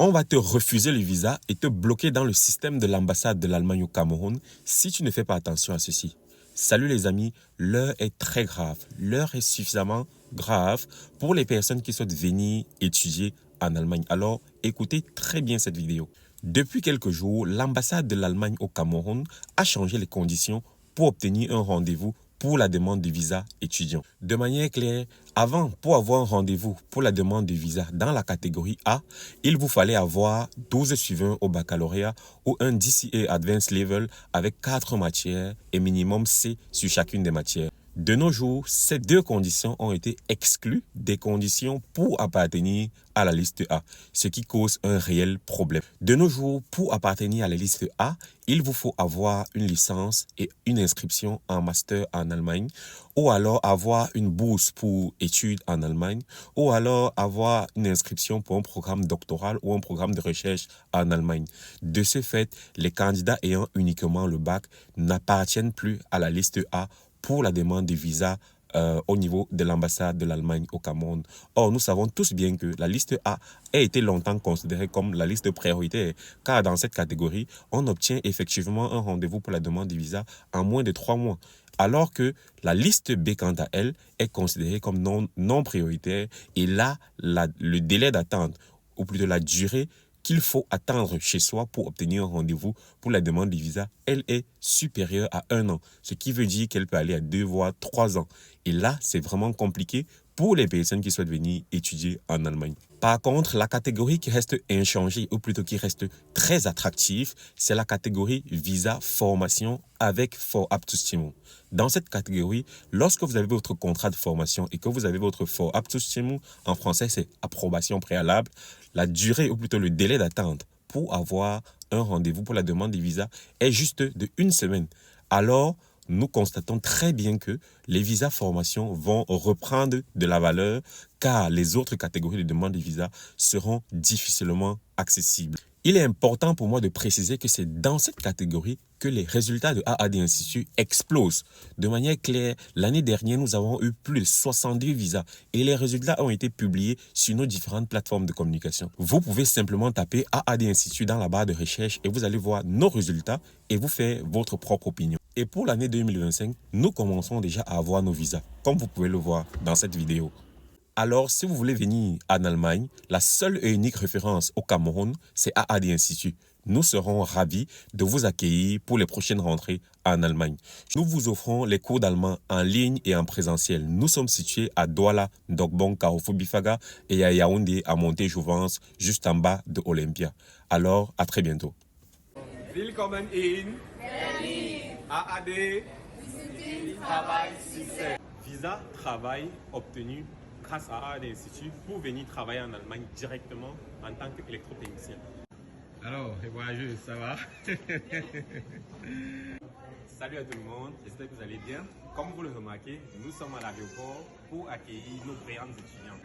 On va te refuser le visa et te bloquer dans le système de l'ambassade de l'Allemagne au Cameroun si tu ne fais pas attention à ceci. Salut les amis, l'heure est très grave. L'heure est suffisamment grave pour les personnes qui souhaitent venir étudier en Allemagne. Alors, écoutez très bien cette vidéo. Depuis quelques jours, l'ambassade de l'Allemagne au Cameroun a changé les conditions pour obtenir un rendez-vous pour la demande de visa étudiant. De manière claire, avant, pour avoir un rendez-vous pour la demande de visa dans la catégorie A, il vous fallait avoir 12 suivants au baccalauréat ou un DCA Advanced Level avec 4 matières et minimum C sur chacune des matières. De nos jours, ces deux conditions ont été exclues des conditions pour appartenir à la liste A, ce qui cause un réel problème. De nos jours, pour appartenir à la liste A, il vous faut avoir une licence et une inscription en master en Allemagne, ou alors avoir une bourse pour études en Allemagne, ou alors avoir une inscription pour un programme doctoral ou un programme de recherche en Allemagne. De ce fait, les candidats ayant uniquement le bac n'appartiennent plus à la liste A pour la demande de visa au niveau de l'ambassade de l'Allemagne au Cameroun. Or, nous savons tous bien que la liste A a été longtemps considérée comme la liste prioritaire, car dans cette catégorie, on obtient effectivement un rendez-vous pour la demande de visa en moins de 3 mois. Alors que la liste B, quant à elle, est considérée comme non prioritaire, et là, le délai d'attente, ou plutôt la durée qu'il faut attendre chez soi pour obtenir un rendez-vous pour la demande de visa, elle est supérieure à 1 an, ce qui veut dire qu'elle peut aller à 2 voire 3 ans. Et là, c'est vraiment compliqué pour les personnes qui souhaitent venir étudier en Allemagne. Par contre, la catégorie qui reste inchangée, ou plutôt qui reste très attractive, c'est la catégorie visa formation avec Vorabzustimmung. Dans cette catégorie, lorsque vous avez votre contrat de formation et que vous avez votre Vorabzustimmung, en français c'est approbation préalable, la durée ou plutôt le délai d'attente pour avoir un rendez-vous pour la demande de visa est juste de 1 semaine. Alors, nous constatons très bien que les visas formation vont reprendre de la valeur car les autres catégories de demande de visa seront difficilement accessibles. Il est important pour moi de préciser que c'est dans cette catégorie que les résultats de AAD Institut explosent. De manière claire, l'année dernière, nous avons eu plus de 62 visas et les résultats ont été publiés sur nos différentes plateformes de communication. Vous pouvez simplement taper AAD Institut dans la barre de recherche et vous allez voir nos résultats et vous faire votre propre opinion. Et pour l'année 2025, nous commençons déjà à avoir nos visas, comme vous pouvez le voir dans cette vidéo. Alors, si vous voulez venir en Allemagne, la seule et unique référence au Cameroun, c'est AAD Institut. Nous serons ravis de vous accueillir pour les prochaines rentrées en Allemagne. Nous vous offrons les cours d'allemand en ligne et en présentiel. Nous sommes situés à Douala, Dogbon, Carrefour Bifaga et à Yaoundé, à Monté-Jouvence, juste en bas de Olympia. Alors, à très bientôt. Willkommen in Berlin. AAD Travail Succès. Visa travail obtenu grâce à AAD Institut pour venir travailler en Allemagne directement en tant qu'électrotechnicien. Alors, les voyageurs, ça va? Salut à tout le monde, j'espère que vous allez bien. Comme vous le remarquez, nous sommes à l'aéroport pour accueillir nos brillants étudiants.